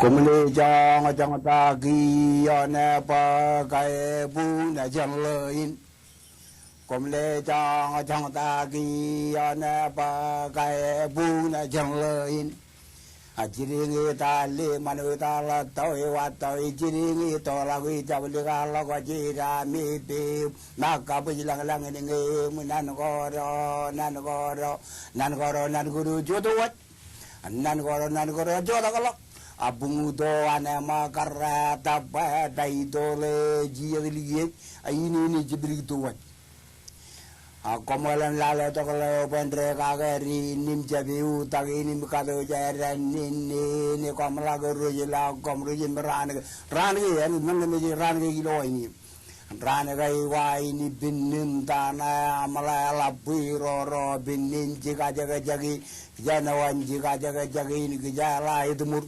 Cùng lê trong ta ghi nè bà cái bu nè chẳng lợi cùng lê trong ta ghi nè bà cái bu nè chẳng lợi chỉ riêng ta lê mà người ta là tôi và tôi chỉ riêng tôi là người ta bây giờ là có chỉ ra mi bì mà cả bây giờ là người nghe mình nan có rồi chỗ tôi nan có rồi chỗ đó có lắm abung do anema karata pa dai dole jiye ini jibri tuwa komolan lale to kala pendre kageri nim jabi utang ini mikado jara ni komla guru jila komru jin ran ya nan me ran ge kilo ini ran ga wa ini binnin tana amala ro binnin jika jaga jagi janawan jika jaga jagi ini gejala itu mur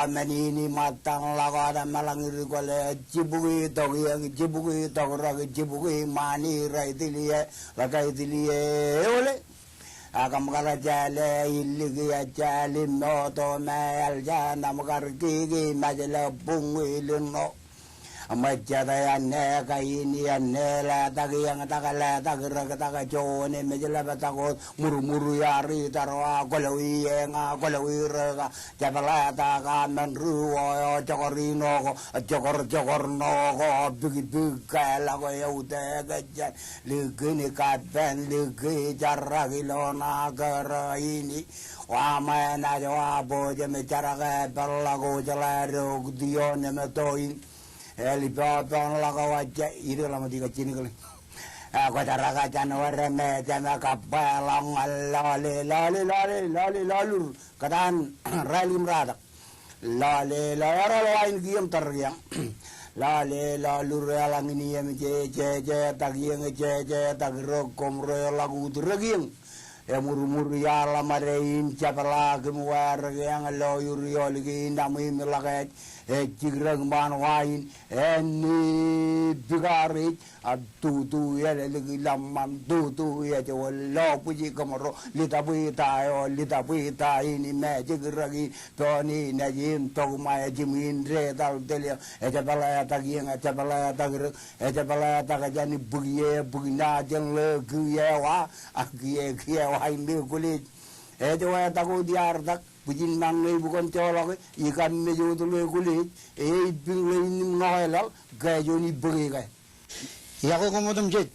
menini matang lagada malangir gole jibugi togi jibugi mani raitilie lagaitilie ole agam kala jale illigi jale no to mel jana magar gigi majala bungi lino amajada ya ne kaini ya ne la tagi yang takala tagira taga jone majala batako muru yari tarwa golawi nga golawi rega jabala taga menru jokorino jokor no big kala go yaude gajan ligini kaben ligi jaragilo nagara ini wama na jawabo jeme jaraga balago jalaro dione metoin Elipapon lagawaja itu lama tiga cini kali. Aku cara kaca warna jana kapalang lalu kadan rally meradak lale lain giam teriang lalu relang ini yang je tagiang je tagiro komro lagu tergiang muru ya lamarein capala kemuar yang loyur lagi nami melakat cigrang man wain ni bigarit tu ya lagi lamam tu ya jawal puji kamaro lita ini me cigragi toni najin to ma jimin re dal delia capala tagir tagajani bugina jeng legi ya wa agie wa ini kulit jawal taku diardak Bujin nang bukan colok ikan mejo tu le kulit bing le ni ngoelal gajo ni bege ga ya ko modum jet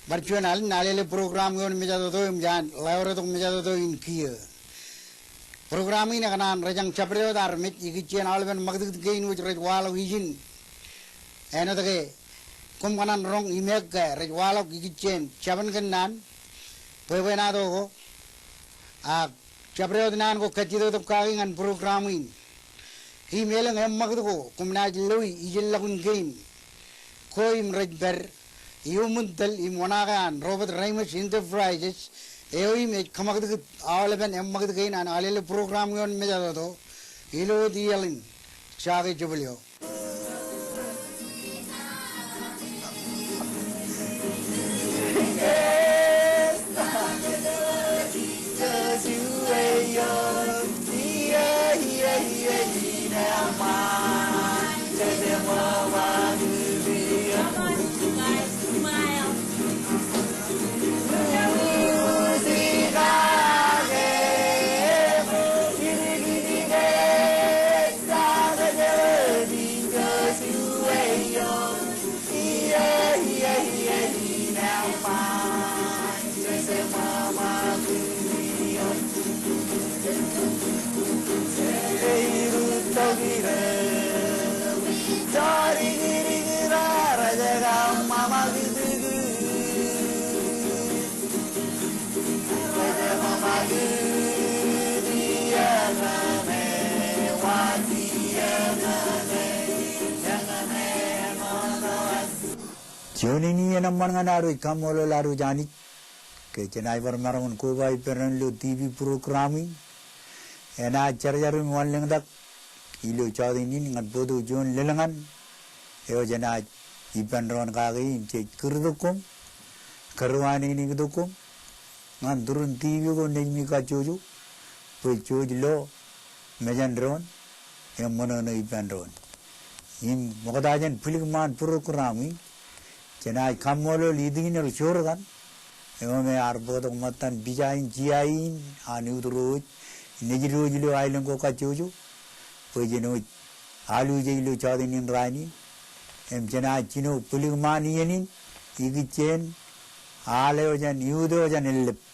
virtual nalele program gon meja to jan laure to meja to in kiye program ini kanan rajang chapredo dar mit iki chen alben magdik gein wuj raj walo hijin eno tage kum kanan rong imek ga raj walo iki chen chaban kanan pewe na do ko Capreo dinan ko kacito to kagingan programin. Email ang magdo ko kumna jiloy ijil lakun game. Ko im redber iumuntal imwanakan Robert Ramos Enterprises im kamagdo awalaban magdo kain an alele program yon meja to ilo dialin chage jubilyo. Johnny and a manganaro camolo larujani, Kachanaiver Maran Kuba Perenlu TV programming, and I charger one length, Ilu Chadin at Bodo John Lilangan, Eojana, Ipanron Kagi, Kurdukum, Karuani Nigudukum, and Durun TV go Nimika Joju, with George Law, 메잔드론 에모노노 이반드론 임 모가다젠 필그만 프로그램이 제나 감모를 리딩을 조르간 에오메 아르보도 못한 비자인 지아인 아니우드로 네지로지로 아일런 거까 조조 보이제노 알루제일로 자드닌 라니 em 제나 지노 필그만이니 이기첸 알레오잔 유도잔 엘립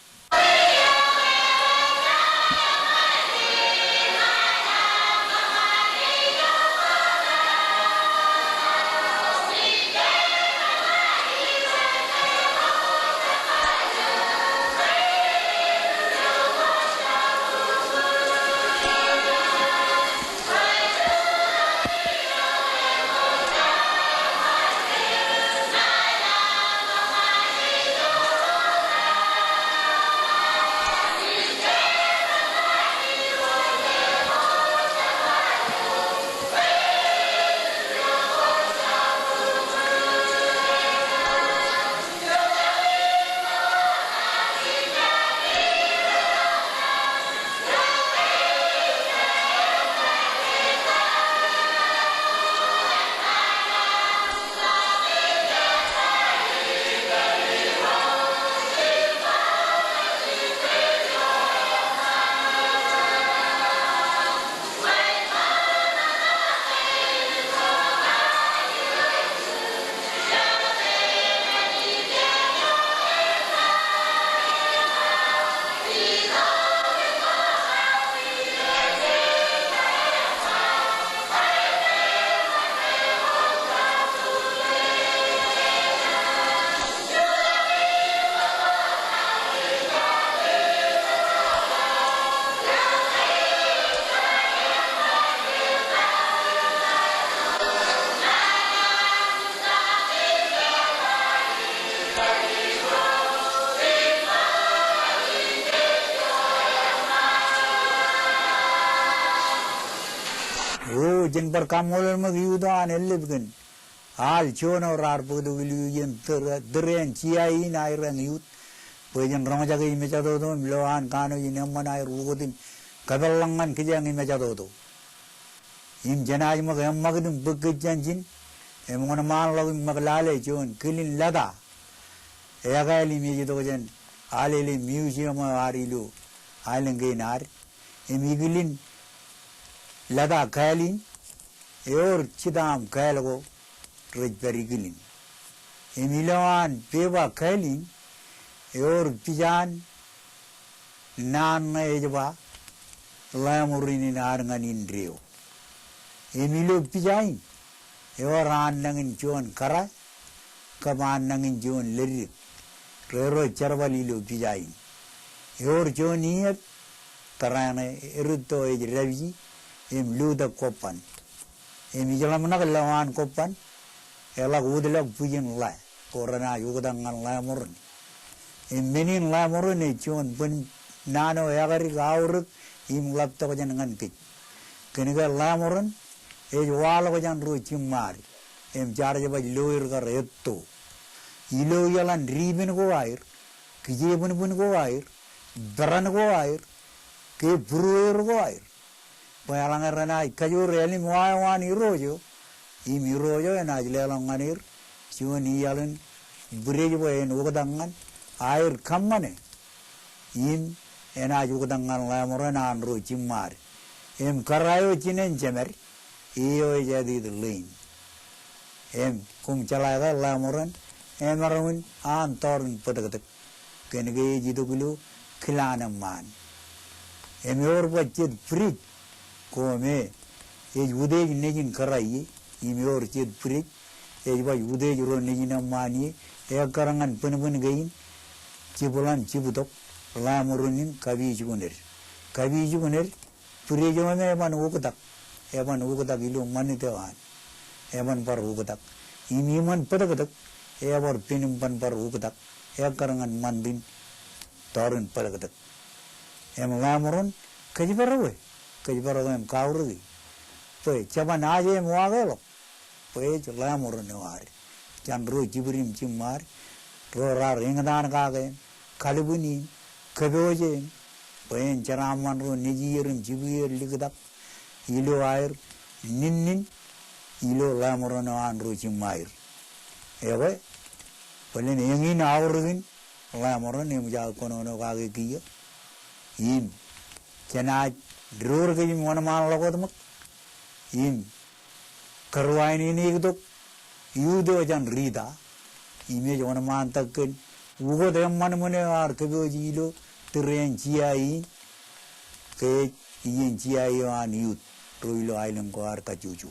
jen berkamul magiudo anelibgen al chono rar pudu yen dren chiai nairan yut pojen ramaja ge mechado do loan kanu yinemana rugodin kaballangan kijang mechado do im janaj mag magdum bugjanjin emona man lo maglale jon kilin lada egali mejido jen alele museum arilu ailenge nar emigilin lada kalin eor chidam kalgo rejberigilin emilawan peba kalin eor pijan nan ejba lamurini narnganin rio emilo pijain eor annangin jon kara kaman nangin jon leri rero charbalilo pijain eor joniet tarane erutto ej ravi em luda kopan em jalamna lawan kopan ela udela pujen la korana yudangan la morun em menin la morun e chon bun nano yagari gaur im lapto jangan kit keniga la morun e wala ko jan ru chimmar em jarje ba loir ga retto ilo yalan riben go air kije bun go air daran go air ke bruer go air Payalangan rana kajur reali muawan irojo, imirojo en ajlelang anir, cuman ialun berejo en ukadangan air kamane, im en aj ukadangan lamoran anro cimar, em karayo cinen cemer, iyo jadi terlain, em kum calaga lamoran, em aramun antorun petak-petak, kenege jitu gulu khilanam man, em yor bacet frit. Kome ej udej negin karai imior ched prik ej ba udej ro negin amani e karangan pen gain cibulan cibutok lamurunin kabi juguner purejo me eban ukutak ilu manitewan eban par ukutak imiman padatak ebar pinum pan par ukutak e karangan mandin torun padatak em lamurun kajibarawe kajibaro em kaurgi pues chaban aje muagelo pues lamur newar chandro jibrim chimar rora ringdan kage kalibuni kaboje pues charaman ro nijirim jibir ligdak ilo air ninnin ilo lamorana andro chimair ewe palen engin awrugin lamorana nemja kono no kage kiya im chena dror ke mon man logodmak im karwaini ni dok yudo jan rida ime jon man takken ugo de man mone ar ke jilo tren chiai ke yin chiai an yut roilo island ko ar ka chuchu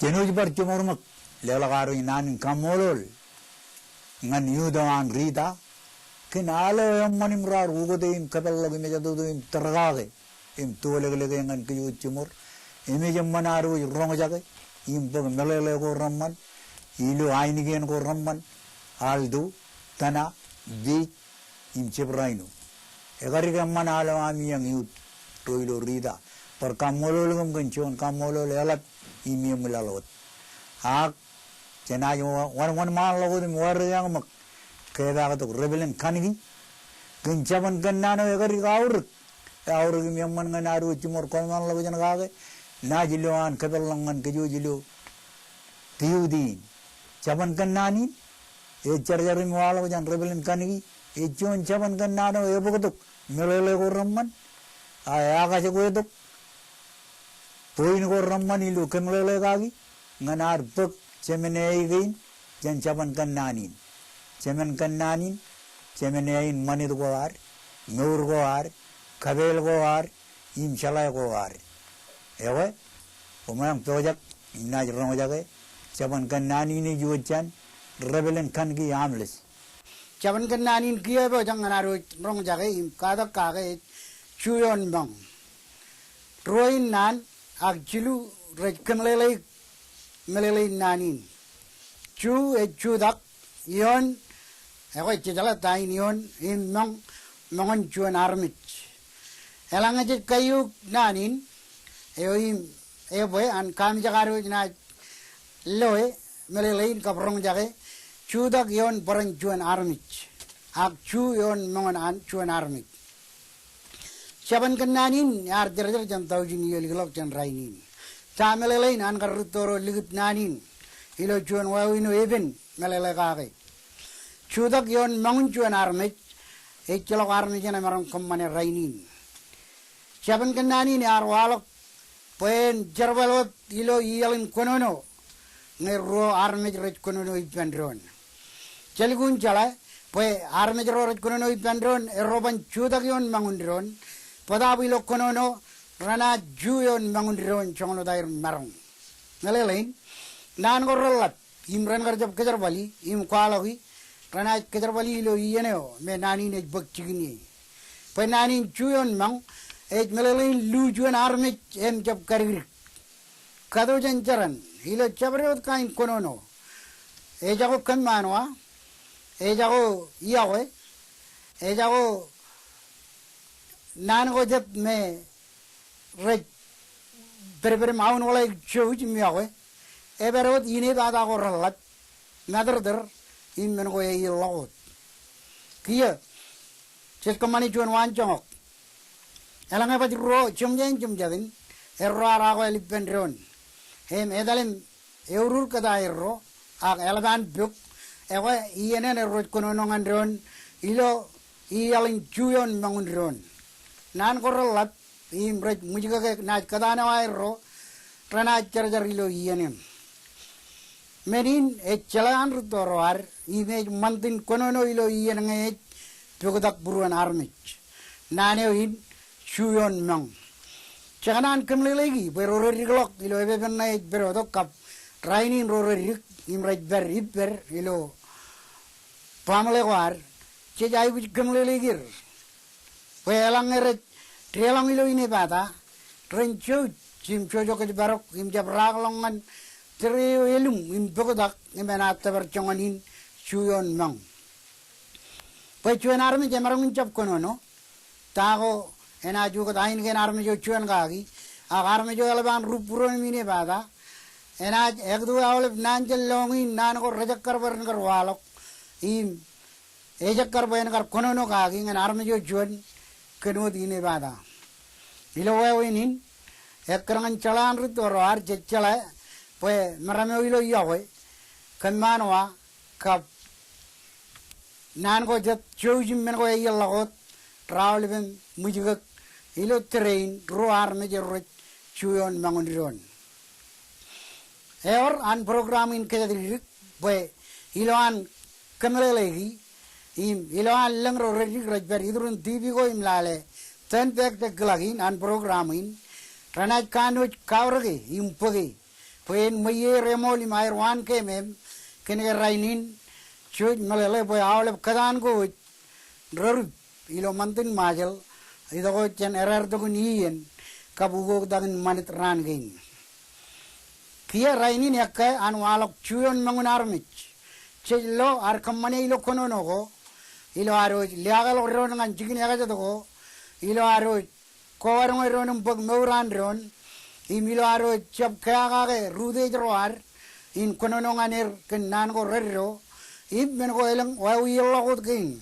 Jenuj bercumurmak lelakaru inan kamolol ngan yudawan rida kinalo yang manimrar ugode im kapallogi mejadu im tergage im tulegege ngan kiyu cumur ime jammanaru rongajage im bog melele ko ramman ilu ainigen ko ramman aldu tana bi im cebrainu egari gamman alo ami yang yut toilo rida per kamolol gam kencon kamolol elat imi mulalot ak Chena one man logo the more young mak. Keda to rebellion canigi. Kinchaman Ganano every hour. Our Yaman and Aru Chimor Coleman Logan Gage. Najiluan Katalang and Kajujilu. Tiudi. Chaban Ganani. A charger in Wallo and rebellion canigi. A John Chaban Ganano Ebotok. Melele Roman. I Agajago. Point go Ramani Lukamele Gagi. Nanar book. Chemene again, Jan Chaban Kananin. Chemen Kananin, Chemene in Manid Goar, Nur Goar, Kabel Goar, Im Shala Goar. Ewe, Umang project, Inaj Romajage, Chaban Kananin, Juchan, Rebellion Kangi Amless. Chaban Kananin Kieva Janganaru Romajage, Kada Kage, Chuyon Bang. Roin Nan, Akjilu, Red Kamele. Melele nanin. Chu e chudak yon ako chijala tain yon in mangon chuan armit. Elang aja kayu nanin eoim eboy an kam jagaru na loe melele kaprong jage chudak yon porang chuan armit. Ak chu yon mangon an chuan armit. Chaban kananin yar derder jam taujin yoligolok jan rainin. Tamelele an karutoro ligut nanin ilo chuan wawino even melele kage chudak yon mangun chuan armit e chilo armit jana marang kommane rainin chaban kanani ni arwalok pen jarbalot ilo yalin konono nero armit ret konono ipandron chalgun chala pe armit ro ret konono ipandron eroban chudak yon mangun dron padabilo konono Rana Juyon Mangundiron Chongo Dair Marong. Nalelain, Nan Gorlat, Imran Garjab Kajarbali, Im Kwalawi, Rana Kajarbali lo Yeneo, Menani ne Bukchigini. Penani Juyon Mang, Ed Melelain Lujuan Armit, M. Jab Karir. Kadojan Jaran, Hilo Chabrot Kain Konono. Ejago Kanmanwa, Ejago Yawe, Ejago Nan Gojab me. Red Berber Mound like George Miawe, Everett Yini Bada or Lat, Nather in Menway Lord. Here, Chescomani Juan Wan Jong. Elangabad Ro, Chumjan Jumjavin, Errara Pendron, Hem Edalim, Eurur Kadairo, Ak Elevan Book, Ewa Ian and Rod Konon and Ron, Ilo, Ialin Juyon Moundron. Nan Goralat. Im red mujika na kadana wairo rana charjarilo yenem menin e chalan rutoroar image mantin konono ilo yenenge tugodak buruan armich nane in chuyon mang chaganan kemlelegi pero riglok ilo eben na pero dokap rainin rorik im red ber iper ilo pamle war chejai kemlelegir pelang eret Trelang ilo ini bata, rencu jim cojo ke barok im jabrak longan trio elum im bogodak im benata berconganin cuyon mang. Pecuan armi jamarang uncap kono no, tago ena juga tain ken armi jo cuan kaki, armi jo alaban rupuron ini bata, ena ekdu awalip nanjel longin nan ko rejakar beren kar walok, im ejakar beren kar kono no kaki ngan armi jo cuan keno dine bada ilo wawinin ekrangan chalan ritoro ar jechala pe marame ilo yawe kanmanwa kap nan ko jet chojim men ko yelagot trawleben mujugak ilo train roar me jerot chuyon mangondiron an program in kejadirik pe ilo an kamelegi ilo an langro redik rajber idurun tv ko imlale ten pek tek lagi an program in ranaj kanu kaurge impage pen maye remoli mayer wan ke mem kene rainin chuj malale boy awle kadan ko ror ilo mantin majel ido ko chen erar to kunien kabugo dan manit ran gain kia rainin yakke an walok chuyon mangunarmich chelo ar kamane ilo kono no go ilo aro liagal ron ngan chikin yaga to ilo aro kowarong ron pag mauran ron imilo aro chap kaya rude roar in kononong anir ken nan ko rerro ib men ko elang wa yello ko king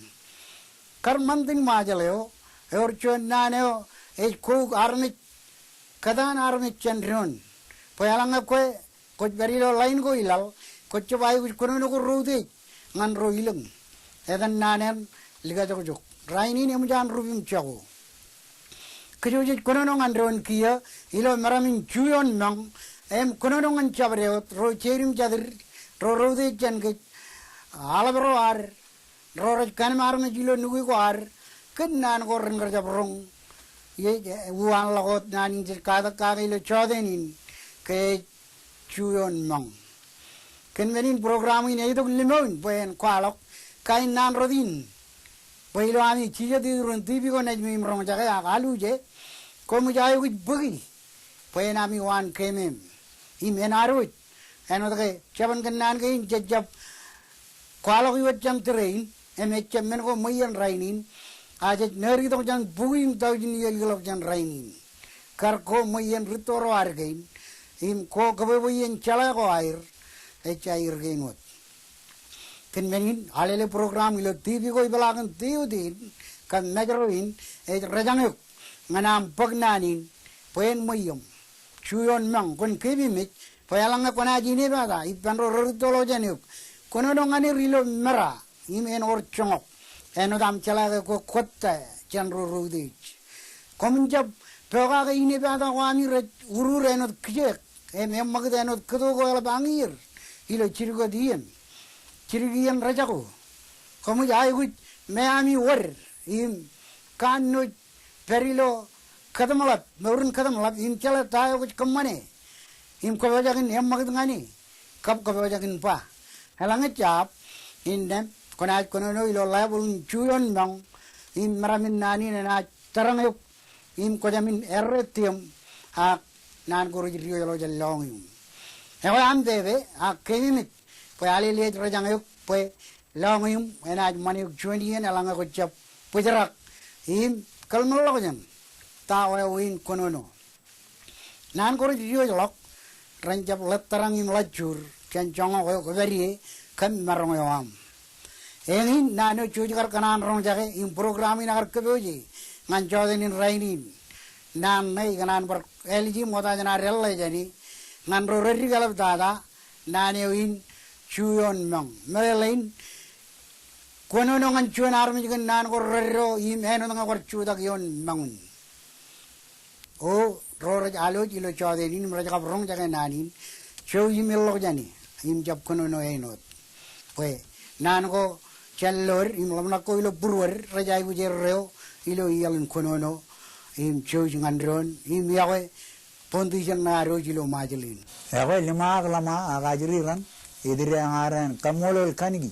karmanting majaleo orchon naneo e ko armit kadan armit chandron poyalang ko ko berilo lain ko ilal ko chbai konono ko rode ngan ro ilang edan nanen liga jok raini ne mujan rubim chago 그저지 권원한 런 기여 이로 말하면 주연 명 권원한 잡으려 로 재림자들 로로데 짠그 알바로 알 로로 간 마르는 줄로 누구고 알 끝난 거는 거 잡으롱 예 우안라고 나니 이제 가다 가기로 쳐대닌 그 주연 명 근면인 프로그램이 내도 글리면 보엔 꽈록 가인 난 로딘 पहिलो हामी चिजहरू दिबीको नजमी मरङ जगह आलू जे को मुजायो कुछ बगी पहिन हामी वान केमेम इ मेनारो एनो तके चबन कन्नान के जब क्वालो की वचन तरेइन एमे चमन को मयन राइनिन आज नरगी तो जन बुगिम तौजिन यगलो जन राइनिन कर को मयन रितोरो आर गइन इम को कबे वयन चला को आयर ए चायर गइनोत Kenmenin alele program ilo TV ko ibalagan tiudin kan megaroin e rajanguk nganam pagnanin poen moyom chuyon mang kon kebimit poyalanga kona jini bada ipanro rortolo januk kono ngani rilo mera imen or chongok eno dam chala ko khotta chanro rudich komunjab toga ga ini bada wani urure no kje e memmagda no kdo go bangir ilo chirgo dien Kirigian rajaku, kamu jai kuch meami war, im kanu perilo kadamalat, merun kadamalat, im chala tayo kuch kamane, im kabajakin em magdangani, kap kabajakin pa, halangat jap, indem konaj konono ilo labul chuyon bang, im maramin nani na tarangayuk, im kojamin erretium, ak nan guru jiriyo jalo jalong, ewa am deve, ak kevimit. Pues ali lihat rajang yuk, pues long yum, enaj mani yuk jualian, alang aku cap, pues jerak, im kalmal lo jan, tahu win konono. Nan koro jiyo jelok, ranjap letarang im lajur, kan jongo ko beri, kan marong yam. Engin nano cuci kar kanan rong jake, im program ini agar keboji, ngan jodohin rainin, nan nei kanan ber LG moda jana rel jani, ngan rori galap dada, nan yowin Chuyon mang, melain kono nongan chuyon armi jikan nan ko rero im heno nonga kor chudak yon mangun. O roro alo jilo chode ni meraja kap rong jaga nanin, chow im elo jani im jab kono no enot. Pues nan ko chalor im lamna ko ilo burwer raja ibu jerreo ilo iyalun kono no im chow jingan ron im yawe pondijan na aro jilo majelin. Yawe lama agajiri ran. Idire angaran kamolol kanigi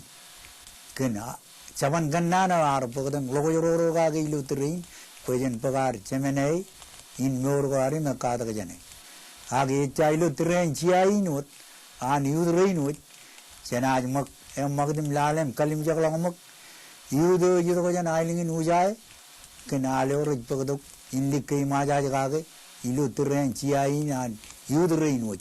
kena caban gannana ar pokdang logo yoro ga gi lutrin pojen pagar chemenei in mor go ari na kada jane age chailu tren chiai not an yudrein not chenaj mak em magdim lalem kalim jaglang mak yudo go jan ailingin ujai kena ale or pokdok in likai maja jaga ge ilu tren chiai an yudrein not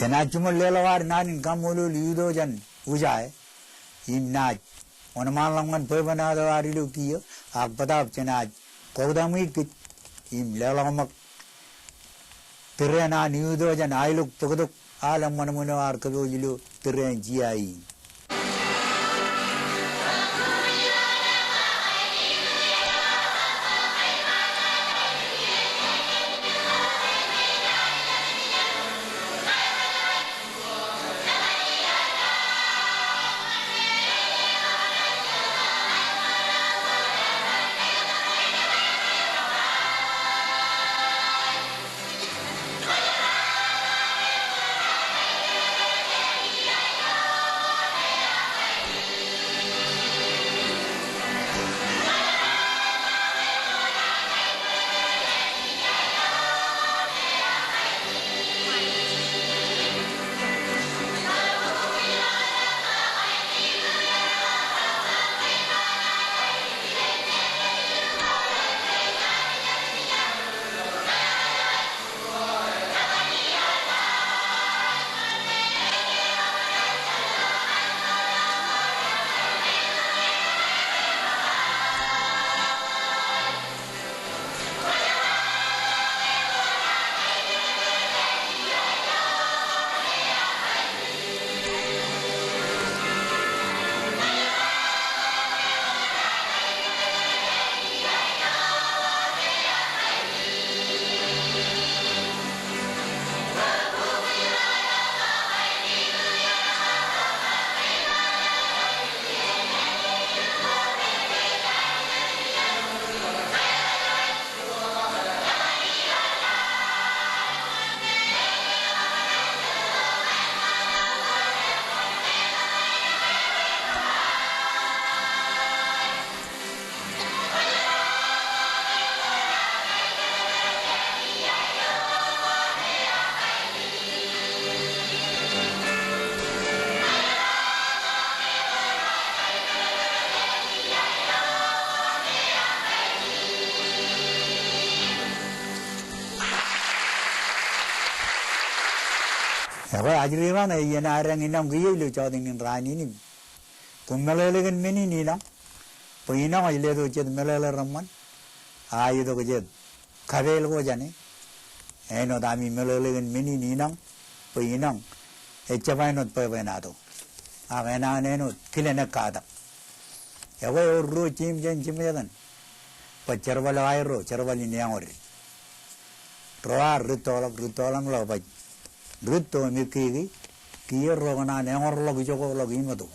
Chena chumul lelawar nanin kamulu liudo jan ujai. Imna onamalangan pevana da arilu kiyo. Akpadab chena kodami kit im lelamak. Tirena niudo jan ailuk pukaduk alam manamuna arkado jilu tiren jiai. Ajrivan yenarang inam gilu choding in ranini. Kumalagan meninina. Pina iledo ched melala raman. Ayudo jet. Kavel gojane. Eno dami melalagan meninam. Pinang. Echavanot pevenado. Avena neno kilena kada. Away ru chim jen chimedan. Pacharvala airo, charvali neamori. Roar ritolam lobaj. Rito mikiri, kier rogana neor logi joko logi madu.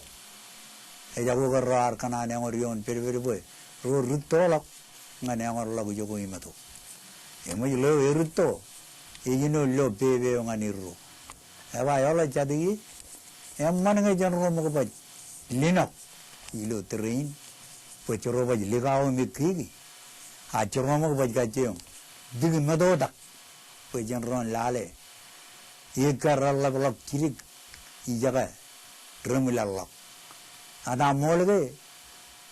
Ejago garrar kana neor yon peri boy. Ro rito log nga neor logi joko imadu. Emo lo rito. Ejino lo bebe ngani ro. Eva yola jadi emman nga janro mo ko linok ilo train pochoro baj ligao mikiri. A choro mo ko gajeo. Dig madodak. Po janron lale. Ikaralak lak cilik ijaga remilalak. Ada molge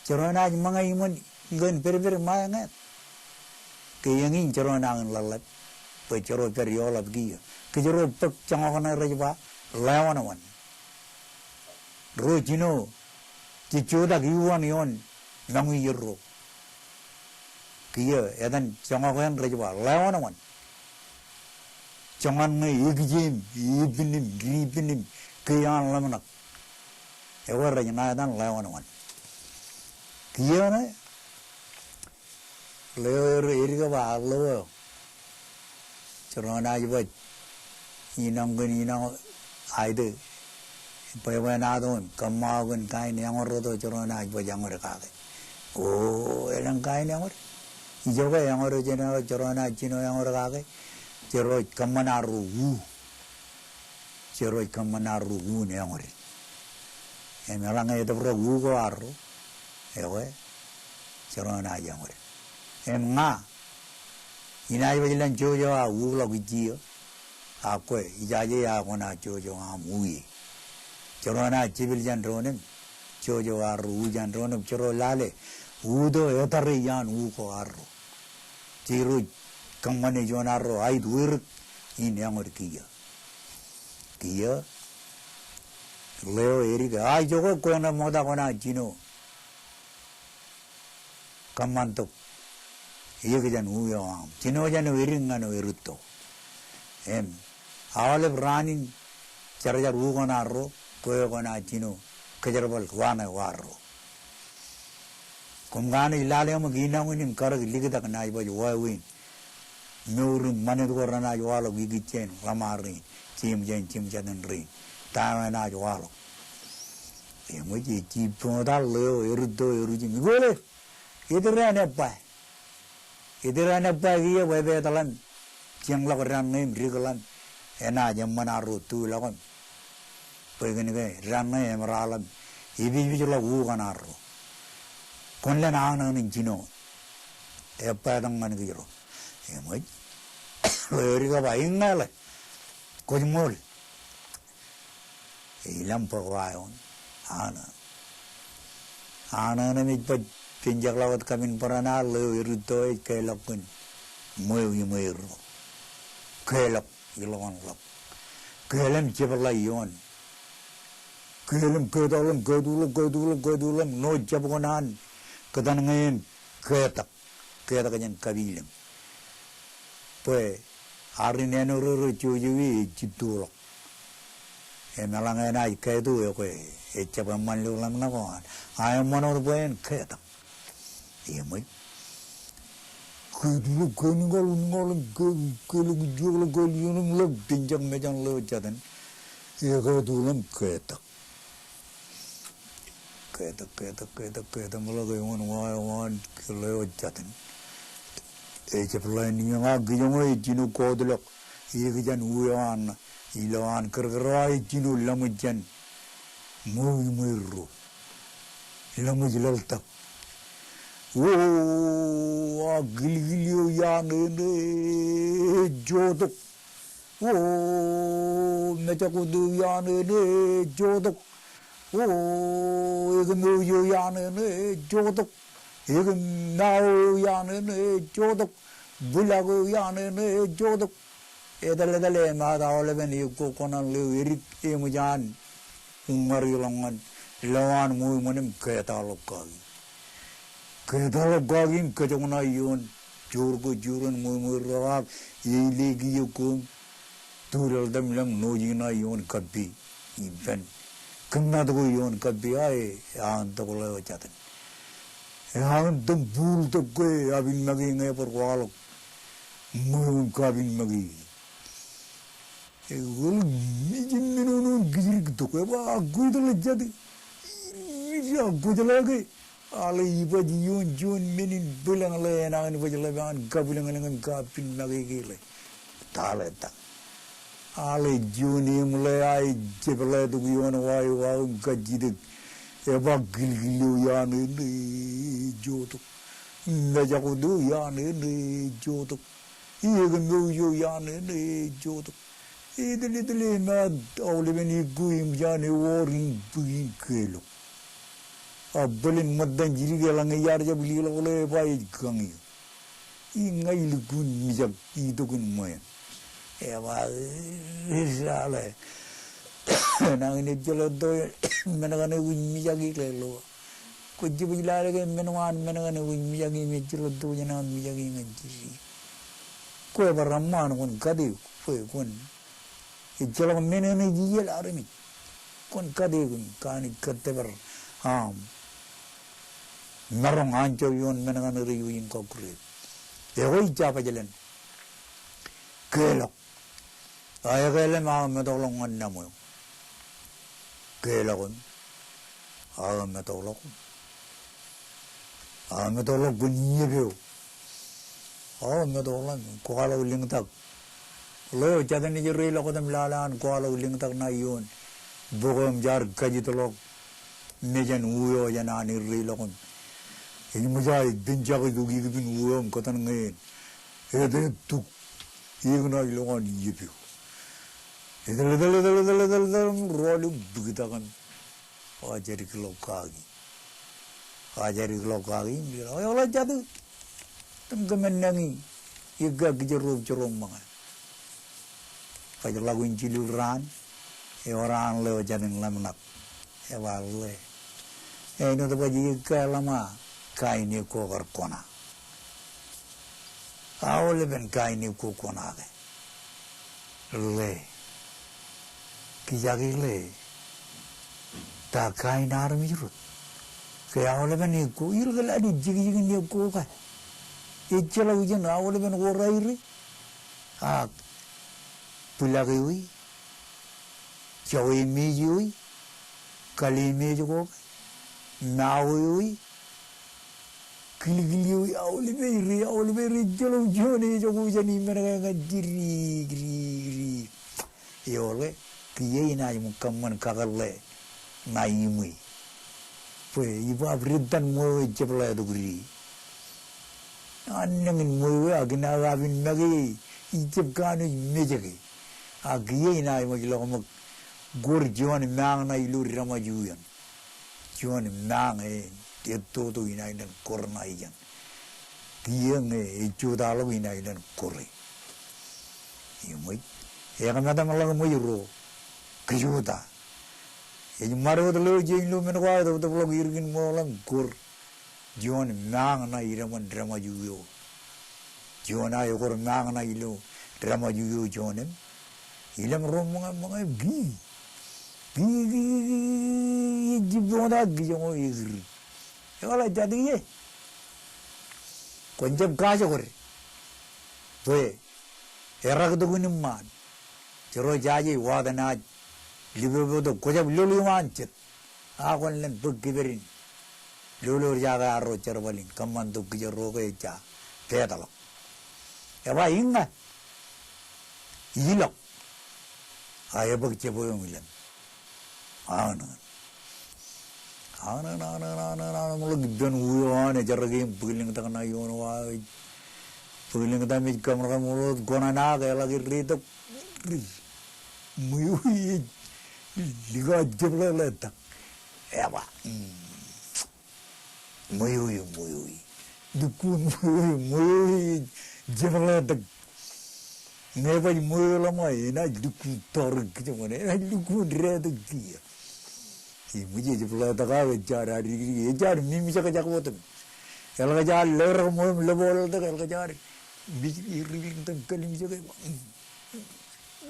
cerona mga imon gan per mayangat. Kayangin cerona ang lalap. Pecero periola giyo. Kejero pek cangakana rajba lewanawan. Rojino cicuda giwan yon nangi yero. Kiyo edan cangakan rajba lewanawan. Jangan ngejim, ibinim, kian lamanak. Ewa rajana dan lewanawan. Kian lewer iriga baglo. Cerona jebaj. Inang aide. Payawanadon, kamagun kain yang rodo cerona jebaj yang rekake. Oh, elang kain yang or. Ijoga yang or jena cerona cino yang rekake. Ceroi kamanaru ne angori. Emelang itu bro go arro. Ewe ceroi na angori. Emma inai bajilan jojo a lo gijio. Akwe ijaje ya kona jojo a mui. Ceroi na cibil jan ronem. Jojo arro jan ronem ceroi lale. Udo etari jan ko arro. Ciru Kamane jonaro ay duir in yang orkiya. kia leo eriga ai jogo kona moda kona jino kamantuk iya kejan uyam jino jan eringan eruto awale berani cara kona ro koyo kona jino kejarabal wana waro kumgana ilale am gina winin karag ligita kana iba wawin nurin mane korana walo gigichen ramari chim jaden rin tawana walo emoji chi poda leo erudo eruji migole idirane pa giye webe talan jangla koran nem rigalan ena jamana ru tu lagon pegene ge ranna emralan ibi bijula u kanaro konlen aanan jino epadang man giro emoji leriga ba ingale kojmol ilam pagwayon ana na mit pa pinjak lawat kamin parana le iruto kelakun moyo yumero kelak ilon lak kelem jebla yon kelem kedalam no jabgonan kedangen ketak kanyen kabilim pues arineno ru chujuwi chitulok emalangena ikedu yo kwe echapaman lulam na kon ayamono buen ketak yemoi ngol yunum lo binjang mejang lo jadan yegadulam ketak mula gayong wan kilo jadan echaplan nga giyong jinu kodlok igijan uyan ilawan kergerai jinu lamujan muiru lamujlaltak wo gilgilio yanene jodok wo mechakudu yanene jodok wo egmuyo yanene jodok egum nao yanene jodok bulago yanene jodok edale mada oleven yuko konan le erit emujan umari longan lawan mu monem ketalokagi kejongna yon jurgo jurun mu rak ilegi yuko tural dam lam nojina yon kabbi iben kemna do yon kabbi ai an to lo chatan an dum bul to ko abin magi ngai por walo mu kabin magi egul mijinno girig to ko ba gudul jadi ya gudulage ala iba yon jon menin bulang le na ni bajala ban kabulang ngan kapin magi gile taleta ala joni mulai ai jebla du yon wai wa gajid eba gilgilu ya ni joto na jagodu ya ni joto iegen yo ya ni joto idele na oleveni guim jani worin buin kelo abelin madan jiri gelang yar jabli le bai gangi ingai lugun mijab idogun moyen eba risale nang ni jelo do menagane mijagi lelo ko jibila ge menagane mijagi mi jelo do jana mijagi ngji ko baramman kon kadi ko kon jelo menene jiyel armi kon kadi kani kattebar narong anjo yon menagane riyuin ko kure egoi japa jelen kelok ayagele ma medolong annamo kelokon medolok bunyebeo medolong kuala uling tak lo jadan ni jeri lo kodam lalan kuala uling tak na yon bogom jar kajitolok mejan uyo janani rilokon ini mujai binjak dugi bin uyo kotan ngen ede tuk igna ilongan yebeo edel rolling bugitakan ajari kelokagi mira ola jadu tenggemenangi iga gejeruk jerong mangan kajar lagu injiliran orang lewat jalan lamnak le ini tuh bagi lama kaini ko kona awal ben kaini ko kona le kijagi le ta kain armi jurut kaya awal ben ko irgal adi jigi ni ko ka ichala ujan awal ben ko rairi pulagui Jawi mejui, kali mejuko, naui, kili awli beri jalan jone joku jani mereka giri. Yole, kiai na imu kaman kagale na imui. Pue ibu abritan mo jepla itu giri. Anjingin mo agina abin magi ijep kanu mejagi. Kiai na imu jelo Gor John Mang na ilu rama juyan. John Mang dia tu ina dan korna ijan. Dia itu dalam ina dan korre. Imui. Yang kata malah muyuro. Kejuta. Yang maru tu lu jeng lu menukar tu belum irgin malang gor. John Mang na iraman drama juyo. John ayo kor Mang na ilu drama juyo Johnem. Ilam rom mga gi. Jibonda gijongo igri. Ewala jadi ye. Konjab kaja kore. Boye. Era kutu man. Jero jaji wadana libu bodo konjab lulu mancet. Akon len bugiberin. Lulu jaga aro cerbalin. Kaman tu kijero ke ja. Pedalo. Ewa inga. Ilok. Ayo berceboyong ilan. Ana mulai dan uyan jarang pugiling tak kena yon wai pugiling tak mit kamera mulut gona naga lagi ritok muyui liga jebla letak apa muyui dukun muyui jebla letak Never mula mai na dukun toruk cuma na dukun redak dia. Ibu je pula tak kau jar hari jar mimi cakap cakap betul. Kalau kejar ler mau lebol tak kalau kejar biji ring tak kalim cakap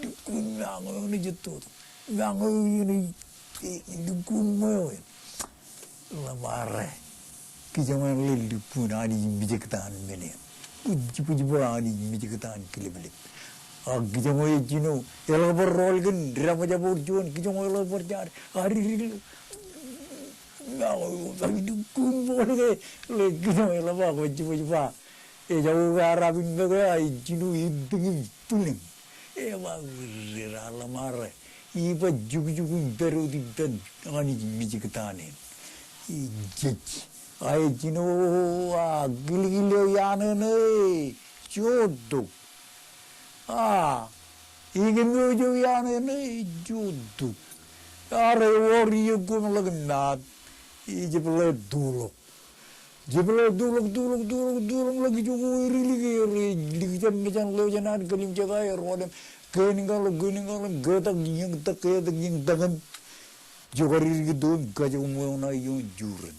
dukun yang ni jatuh yang ni dukun mau lamar kijaman lel dukun ani biji ketan mene. Puji ani biji ketan keliblik. Kijamoy jino, elo berrol kan, drama jabur juan, kijamoy elo berjar, hari tapi dukun boleh, kijamoy elo bak, puji pak, jauh Arabin mereka, jino hidungin puling, bak rala marah, iba juk beru di bed, ani miji ketane, jej, jino gili yana jodoh. Ingin menuju yang ini jodoh. Are wari aku lagi nat. Jebel dulu lagi juga iri jangan lo jangan kelim jaga rodem. Keningal getak yang tangan. Juga iri gitu gajah umum na yung juran.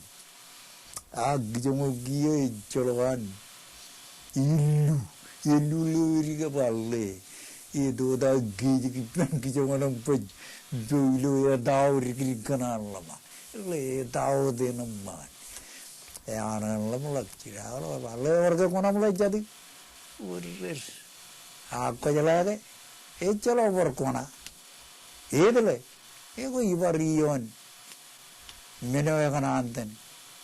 Jangan dia colokan ilu iri ke balik. Itu dah gigi orang pej dulu ya tahu iri kenal lama. Le tahu deh nama. Ya orang lama lagi kalau balik warga kona mulai jadi. Udah. Aku jalan ke. Calo berkona. Itu le. Aku ibarion. Mana yang kena anten.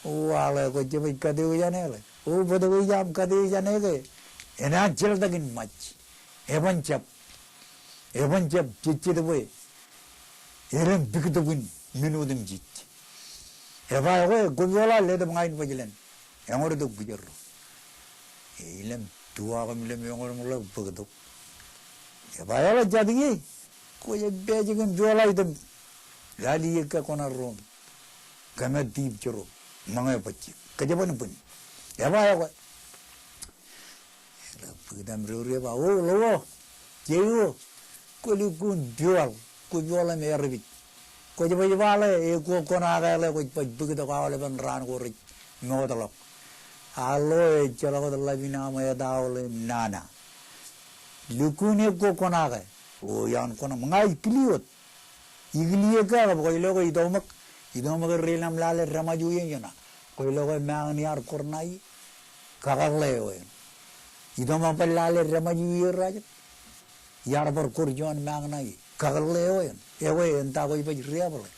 Wala ko coba kade ujane le. Pada jam kade ujane ke. Enak cel takin mach. Evan cap cici tu boy. Eren begitu pun minum cici. Eva aku kujola leda mengain pajilan. Yang orang tu bujar. Ilem dua kami ilem yang orang mulai begitu. Eva aku jadi ni. Kau je beja kan jual itu. Lali eka kona rom. Kami tip curu. Mangai paci. Kejapan pun. Eva aku. Kita meruri apa? Oh, lo, jauh, kulit kun jual, kujualan meribik. Ko je bale e ko kona gale ko begitu kawale ban ran ko ri ngodalok. Alo e jala ko labina ma daole nana. Lukune ko kona ga. O yan kona mangai kliot. Iglie ka ko lo ko idomak relam lale ramaju yana. Ko lo ko mang ni ar kornai kagalle o. Idomak lale ramaju raja. Yar por kurjon mang nai kagalle o. Ewe enta ko iba ria bole.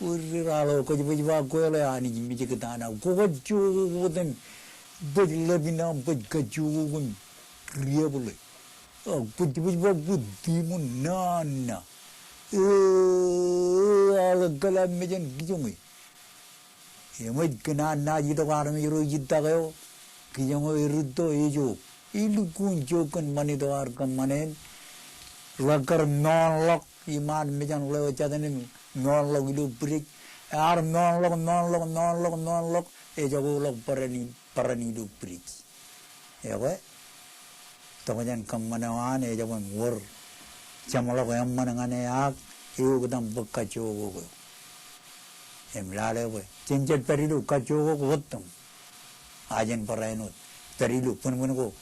Uri ralo ko iba ko le ani mi jikana ko ko ju den bele bina baj ju gun ria bole. Oh iba budi mun nana. Ala kala mejan kijungi. Emoi kena na jito kar me ru jita kayo. Kijungo iruddo ejo. Ilu kun jokan mani to ar kan manen. Lakar non lok iman mejan lewa chadane non lok ilu break. Ar non lok ejo ko lok parani ilu break. Ya ko. Tamajan kam manawan ejo ko wor. Jamalo ko yam manangane ak iu kedam bekacho ko. Emlale ko. Cinjet perilu kacho ko gotam. Ajen parainut. Perilu pun ko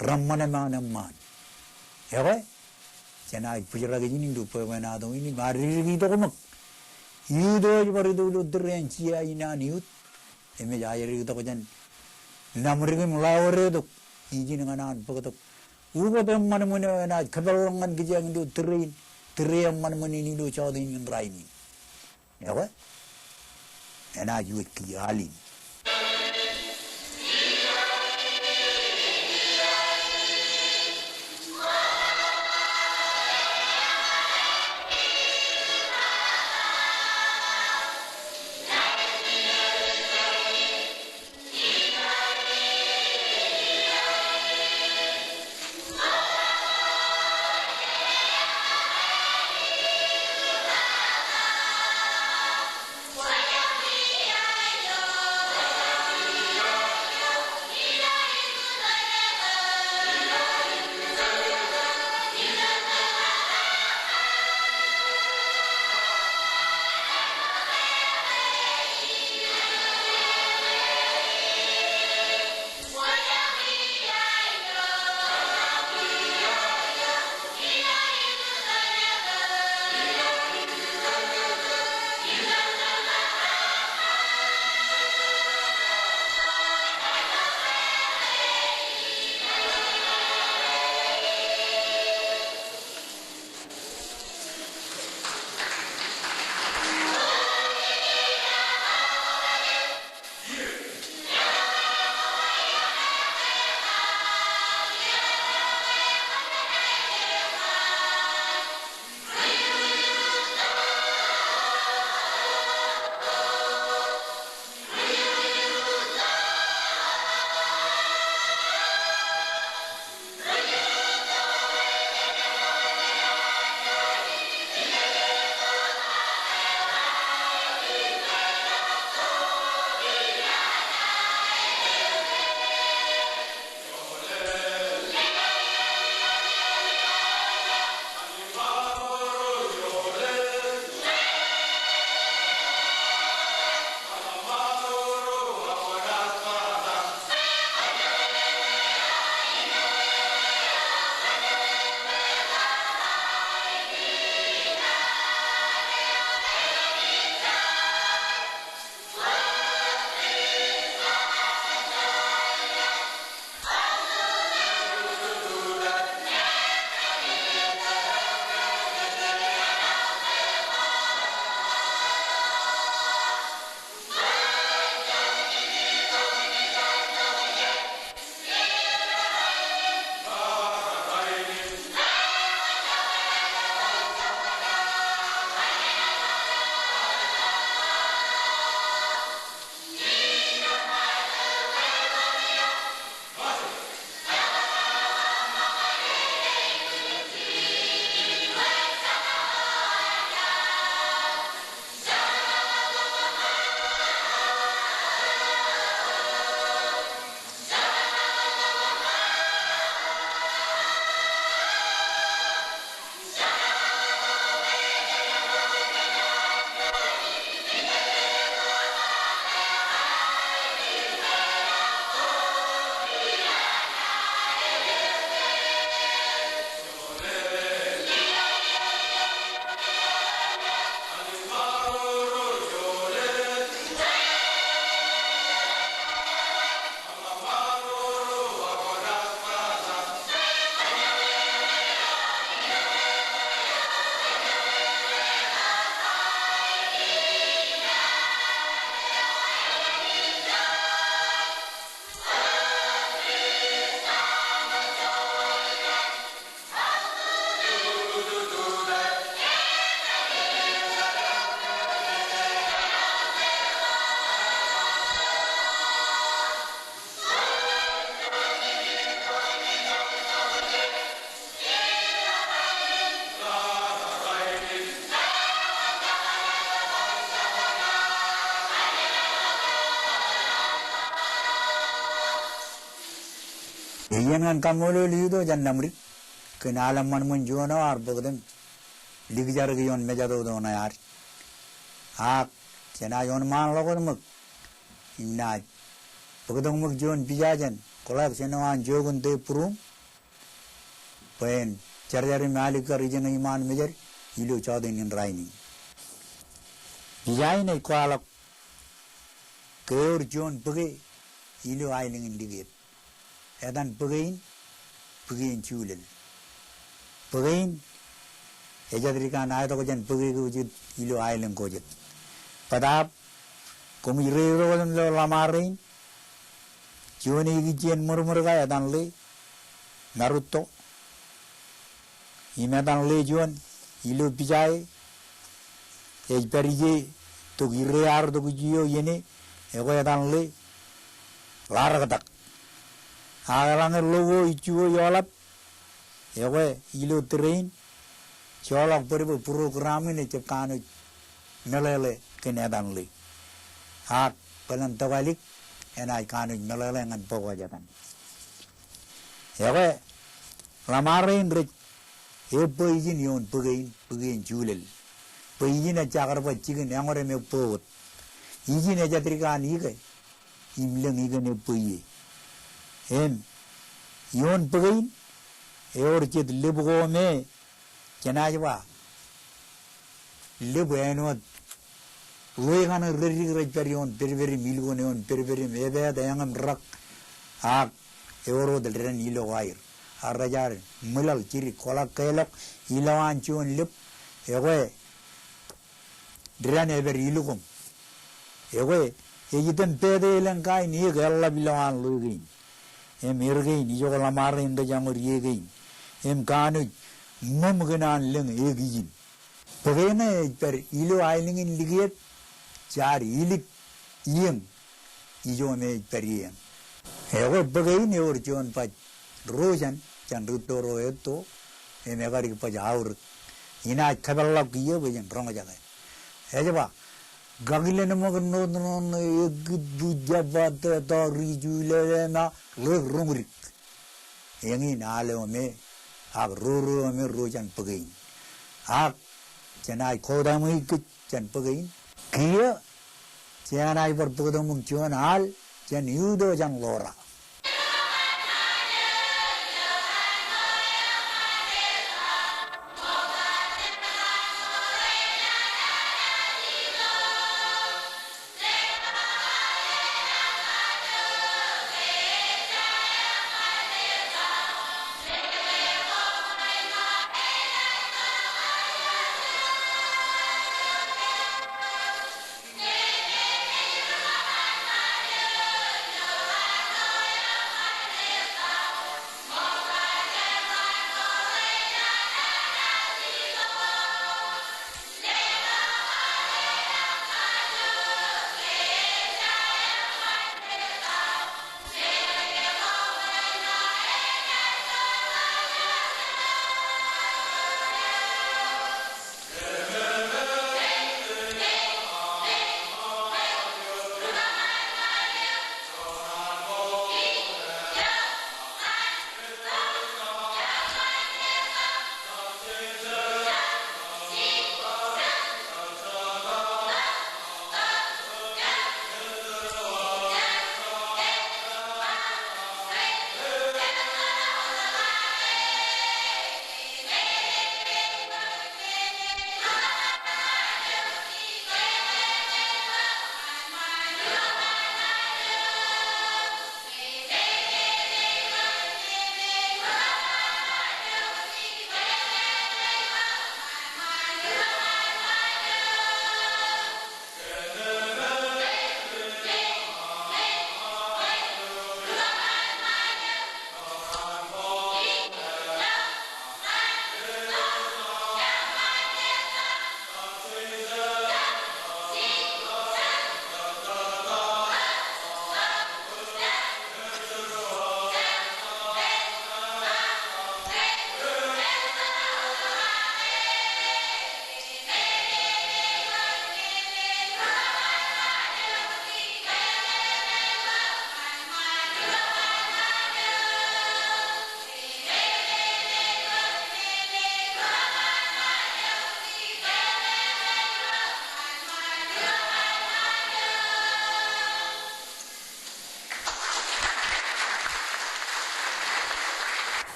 rammane man. Ya ko. Jana pujara ke jini du pemana do ini mari gitu ko mak. Ido baru do dren cia ina niut. Eme jayar gitu ko jan. Namri ko mulawre do. Iji nganan pagatok. Ugo dem man mune na kabalangan gijang do train man mune ni do chawdin in raini. Ya ko. Ena yuet ki alin. Iyan kamolo lido jan namri kenalam man munjuana ar bogdem ligjar gion mejado dona yar ak chena yon man logon mak inna bogdong mak jon bijajan kolak chenawan jogun de purum pen charjari malika region iman mejar ilu chodin in raini bijai nei kwalak keur jon pege ilu ailing in ligit edan pegein chulel pegein ejadrika na to jan pege ko jit ilu ailing ko jit padap komi re ro lo lamarin joni gi jen murmur ga edan le naruto imedan le jon ilu bijai ej perije to gire ar do giyo yene ego edan le laragatak alange logo ichuo yolap ego ilo train cholak peribu program ini cekanu melele kenedan le hak pelan tawalik enai kanu melele ngan pogo jatan ego lamarin rich epo izin yon pegain julel peizin achakar pa chicken yangore me pot izin ajatrikan ike imleng ike ne peye em yon pegain eor chet lebugo me chenajwa lebu enot loigana riri rajperion perveri milgo neon perveri mebe dayangam rak ak eoro delren ilo wair arajar mulal chiri kolak kelak ilawan chon lip ewe dran ever ilugum ewe ejitem pede elankai ni galla bilawan lugin em irgein ijo la marin de jangur yegein em kanu mum ganan leng egin pegene per ilo ailing in ligiet char ilik iem ijo me per iem ewe pegein eor chon pa rojan chan rutoro eto emegari pa jaur ina khaballa kiye bejan rong jaga ejaba gagilen mogno no ek bujabat ta rijule na le rongrik yengi nale me ag roro me rojan pegain ag chanai khodamui ki chan pegain kiye chanai par pogdom chon al chan yudo jan lora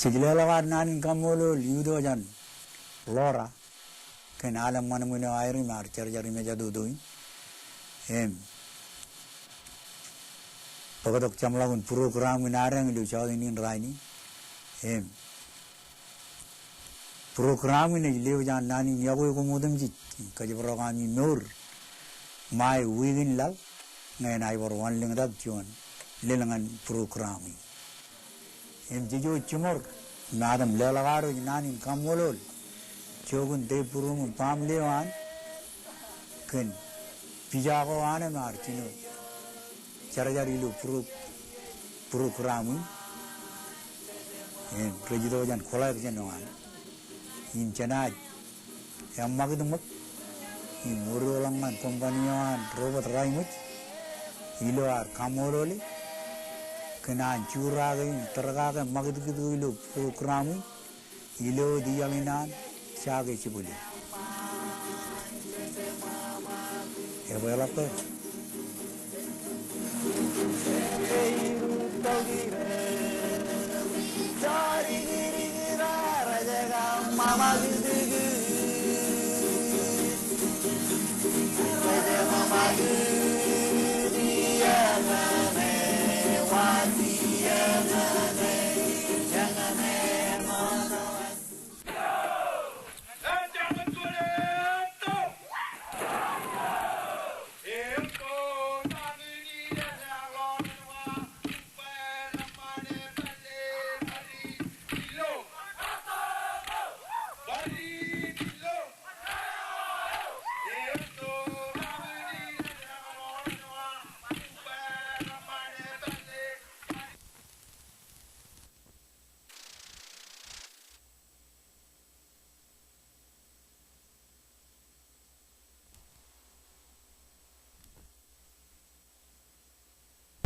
Sejelawan nanin kamolo liudo jan lora ken alam mana muna airi mar cari meja dudui pagadok camlagun program minarang lu chau ini raini program ini leu jan nani nyago ko modem ji kaji program ni nur mai within lal ngai nai bor wan ling dak jon lelangan program jijo chumor nadam lelagaru nani kamolol chogun de purum pamlewan ken pijago ane mar chino charajari lu program prejido jan kolak jenoan in chanaj yang magdumuk in murulangan kompanian robot raimut iloar kamololi kena curah tergaga magdu ilu program ilo diaminan siaga cibuli ya boleh apa mama